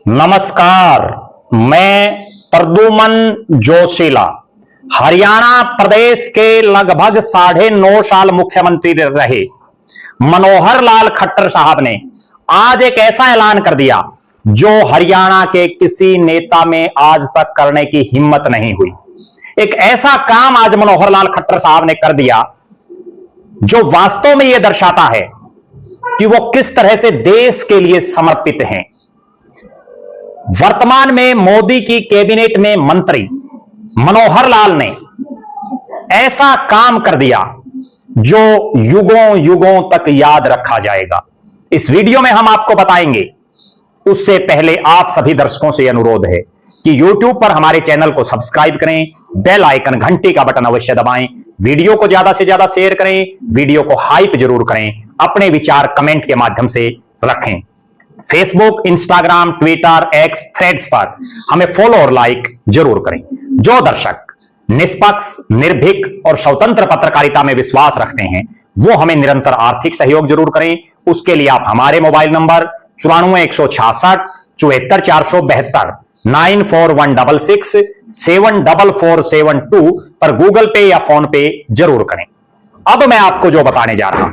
नमस्कार, मैं प्रद्युमन जोशीला हरियाणा प्रदेश के लगभग 9.5 साल मुख्यमंत्री रहे मनोहर लाल खट्टर साहब ने आज एक ऐसा ऐलान कर दिया जो हरियाणा के किसी नेता में आज तक करने की हिम्मत नहीं हुई। एक ऐसा काम आज मनोहर लाल खट्टर साहब ने कर दिया जो वास्तव में यह दर्शाता है कि वो किस तरह से देश के लिए समर्पित हैं। वर्तमान में मोदी की कैबिनेट में मंत्री मनोहर लाल ने ऐसा काम कर दिया जो युगों युगों तक याद रखा जाएगा। इस वीडियो में हम आपको बताएंगे। उससे पहले आप सभी दर्शकों से अनुरोध है कि YouTube पर हमारे चैनल को सब्सक्राइब करें, बेल आइकन घंटी का बटन अवश्य दबाएं, वीडियो को ज्यादा से ज्यादा शेयर करें, वीडियो को हाइप जरूर करें, अपने विचार कमेंट के माध्यम से रखें। Facebook, Instagram, Twitter, x, threads पर हमें फॉलो और लाइक जरूर करें। जो दर्शक निष्पक्ष, निर्भीक और स्वतंत्र पत्रकारिता में विश्वास रखते हैं वो हमें निरंतर आर्थिक सहयोग जरूर करें। उसके लिए आप हमारे मोबाइल नंबर 94 166 74 472 94 166 74472 पर गूगल पे या फोन पे जरूर करें। अब मैं आपको जो बताने जा रहा हूं,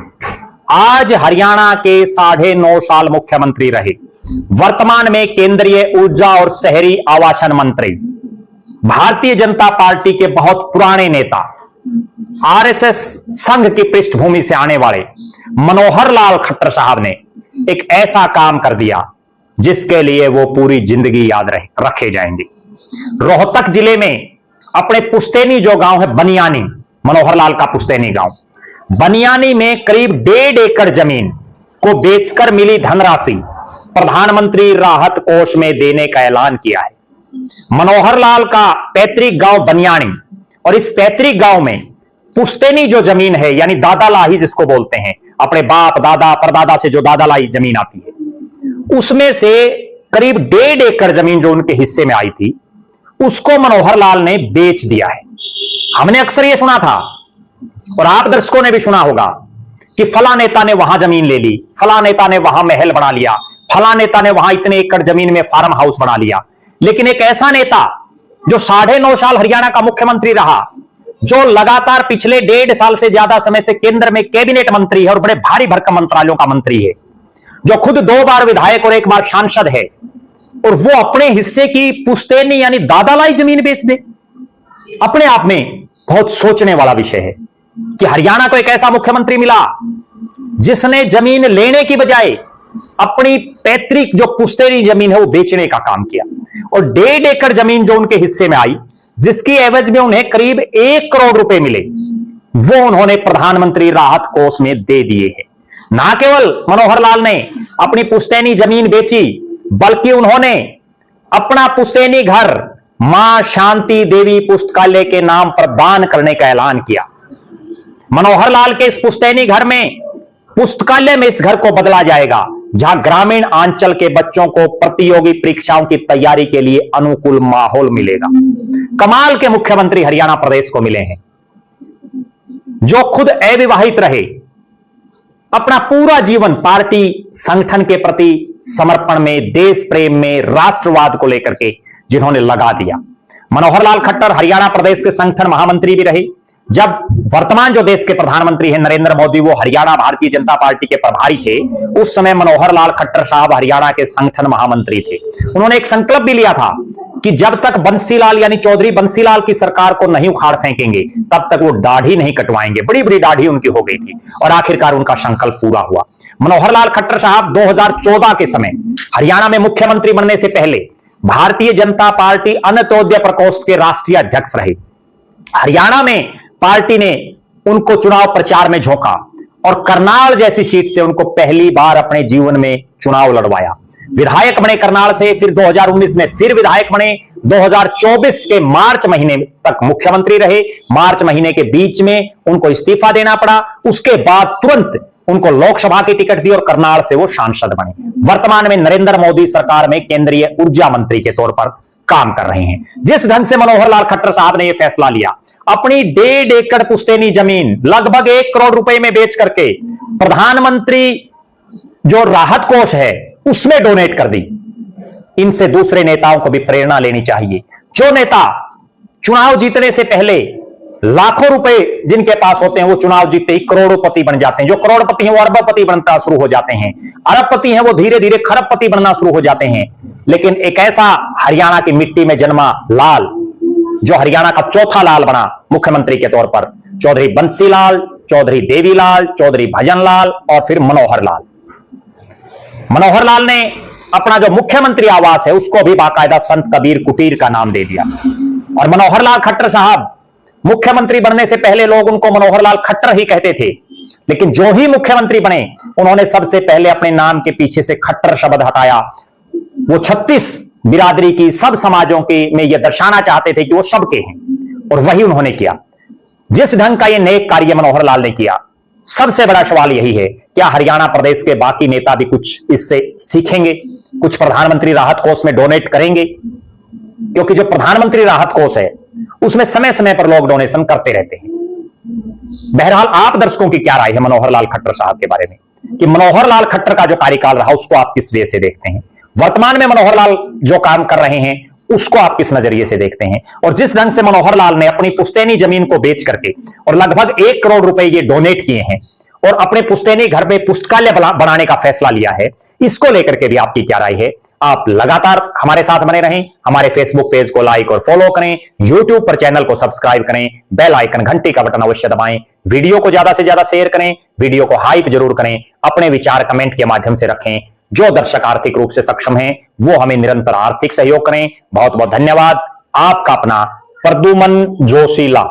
आज हरियाणा के 9.5 साल मुख्यमंत्री रहे, वर्तमान में केंद्रीय ऊर्जा और शहरी आवासन मंत्री, भारतीय जनता पार्टी के बहुत पुराने नेता, आरएसएस संघ की पृष्ठभूमि से आने वाले मनोहर लाल खट्टर साहब ने एक ऐसा काम कर दिया जिसके लिए वो पूरी जिंदगी याद रखे जाएंगे। रोहतक जिले में अपने पुश्तैनी जो गांव है बनियानी, मनोहर लाल का पुश्तैनी गांव, बनियानी में करीब 1.5 एकड़ जमीन को बेचकर मिली धनराशि प्रधानमंत्री राहत कोष में देने का ऐलान किया है। मनोहर लाल का पैतृक गांव बनियानी और इस पैतृक गांव में पुश्तैनी जो जमीन है यानी दादा लाही जिसको बोलते हैं, अपने बाप दादा परदादा से जो दादा लाही जमीन आती है, उसमें से करीब 1.5 एकड़ जमीन जो उनके हिस्से में आई थी उसको मनोहर लाल ने बेच दिया है। हमने अक्सर यह सुना था और आप दर्शकों ने भी सुना होगा कि फला नेता ने वहां जमीन ले ली, फला नेता ने वहां महल बना लिया, फला नेता ने वहां इतने एकड़ जमीन में फार्म हाउस बना लिया। लेकिन एक ऐसा नेता जो 9.5 साल हरियाणा का मुख्यमंत्री रहा, जो लगातार पिछले 1.5 साल से ज्यादा समय से केंद्र में कैबिनेट मंत्री है और बड़े भारी भरकम मंत्रालयों का मंत्री है, जो खुद 2 बार विधायक और 1 बार सांसद है, और वो अपने हिस्से की पुश्तैनी यानी दादालाई जमीन बेच दे, अपने आप में बहुत सोचने वाला विषय है कि हरियाणा को एक ऐसा मुख्यमंत्री मिला जिसने जमीन लेने की बजाय अपनी पैतृक जो पुश्तैनी जमीन है वो बेचने का काम किया और 1.5 एकड़ जमीन जो उनके हिस्से में आई, जिसकी एवज में उन्हें करीब 1 करोड़ रुपए मिले, वो उन्होंने प्रधानमंत्री राहत कोष में दे दिए हैं। ना केवल मनोहर लाल ने अपनी पुश्तैनी जमीन बेची, बल्कि उन्होंने अपना पुश्तैनी घर मां शांति देवी पुस्तकालय के नाम पर दान करने का ऐलान किया। मनोहर लाल के इस पुश्तैनी घर में पुस्तकालय में इस घर को बदला जाएगा, जहां ग्रामीण अंचल के बच्चों को प्रतियोगी परीक्षाओं की तैयारी के लिए अनुकूल माहौल मिलेगा। कमाल के मुख्यमंत्री हरियाणा प्रदेश को मिले हैं, जो खुद अविवाहित रहे, अपना पूरा जीवन पार्टी संगठन के प्रति समर्पण में, देश प्रेम में, राष्ट्रवाद को लेकर के जिन्होंने लगा दिया। मनोहर लाल खट्टर हरियाणा प्रदेश के संगठन महामंत्री भी रहे। जब वर्तमान जो देश के प्रधानमंत्री हैं नरेंद्र मोदी, वो हरियाणा भारतीय जनता पार्टी के प्रभारी थे, उस समय मनोहर लाल खट्टर साहब हरियाणा के संगठन महामंत्री थे। उन्होंने एक संकल्प भी लिया था कि जब तक बंसीलाल यानी चौधरी बंसीलाल की सरकार को नहीं उखाड़ फेंकेंगे तब तक वो दाढ़ी नहीं कटवाएंगे। बड़ी बड़ी दाढ़ी उनकी हो गई थी और आखिरकार उनका संकल्प पूरा हुआ। मनोहर लाल खट्टर साहब 2014 के समय हरियाणा में मुख्यमंत्री बनने से पहले भारतीय जनता पार्टी अंत्योदय प्रकोष्ठ के राष्ट्रीय अध्यक्ष रहे। हरियाणा में पार्टी ने उनको चुनाव प्रचार में झोंका और करनाल जैसी सीट से उनको पहली बार अपने जीवन में चुनाव लड़वाया। विधायक बने करनाल से, फिर 2019 में फिर विधायक बने, 2024 के मार्च महीने तक मुख्यमंत्री रहे। मार्च महीने के बीच में उनको इस्तीफा देना पड़ा, उसके बाद तुरंत उनको लोकसभा की टिकट दी और करनाल से वो सांसद बने। वर्तमान में नरेंद्र मोदी सरकार में केंद्रीय ऊर्जा मंत्री के तौर पर काम कर रहे हैं। जिस ढंग से मनोहर लाल खट्टर साहब ने यह फैसला लिया, अपनी 1.5 एकड़ पुश्तैनी जमीन लगभग 1 करोड़ रुपए में बेच करके प्रधानमंत्री जो राहत कोष है उसमें डोनेट कर दी। इनसे दूसरे नेताओं को भी प्रेरणा लेनी चाहिए। जो नेता चुनाव जीतने से पहले लाखों रुपए जिनके पास होते हैं, वो चुनाव जीतते ही करोड़पति बन जाते हैं। जो करोड़पति हैं वो अरबपति बनना शुरू हो जाते हैं। अरबपति हैं वो धीरे धीरे खरबपति बनना शुरू हो जाते हैं। लेकिन एक ऐसा हरियाणा की मिट्टी में जन्मा लाल, जो हरियाणा का चौथा लाल बना मुख्यमंत्री के तौर पर, चौधरी बंसीलाल, चौधरी देवीलाल, चौधरी भजनलाल और फिर मनोहर लाल। मनोहर लाल ने अपना जो मुख्यमंत्री आवास है उसको भी बाकायदा संत कबीर कुटीर का नाम दे दिया। और मनोहर लाल खट्टर साहब मुख्यमंत्री बनने से पहले लोग उनको मनोहर लाल खट्टर ही कहते थे, लेकिन जो ही मुख्यमंत्री बने उन्होंने सबसे पहले अपने नाम के पीछे से खट्टर शब्द हटाया। वो 36 बिरादरी की, सब समाजों के में यह दर्शाना चाहते थे कि वो सबके हैं, और वही उन्होंने किया। जिस ढंग का यह नेक कार्य मनोहर लाल ने किया, सबसे बड़ा सवाल यही है, क्या हरियाणा प्रदेश के बाकी नेता भी कुछ इससे सीखेंगे, कुछ प्रधानमंत्री राहत कोष में डोनेट करेंगे? क्योंकि जो प्रधानमंत्री राहत कोष है उसमें समय समय पर लोग डोनेशन करते रहते हैं। बहरहाल आप दर्शकों की क्या राय है मनोहर लाल खट्टर साहब के बारे में, कि मनोहर लाल खट्टर का जो कार्यकाल रहा उसको आप किस वे से देखते हैं? वर्तमान में मनोहर लाल जो काम कर रहे हैं उसको आप किस नजरिए से देखते हैं? और जिस ढंग से मनोहर लाल ने अपनी पुश्तैनी जमीन को बेच करके और लगभग 1 करोड़ रुपए ये डोनेट किए हैं और अपने पुश्तैनी घर में पुस्तकालय बनाने का फैसला लिया है, इसको लेकर के भी आपकी क्या राय है? आप लगातार हमारे साथ बने रहें, हमारे फेसबुक पेज को लाइक और फॉलो करें, यूट्यूब पर चैनल को सब्सक्राइब करें, बेल आइकन घंटी का बटन अवश्य दबाएं, वीडियो को ज्यादा से ज्यादा शेयर करें, वीडियो को हाइप जरूर करें, अपने विचार कमेंट के माध्यम से रखें। जो दर्शक आर्थिक रूप से सक्षम हैं वो हमें निरंतर आर्थिक सहयोग करें। बहुत बहुत धन्यवाद। आपका अपना प्रद्युमन जोशीला।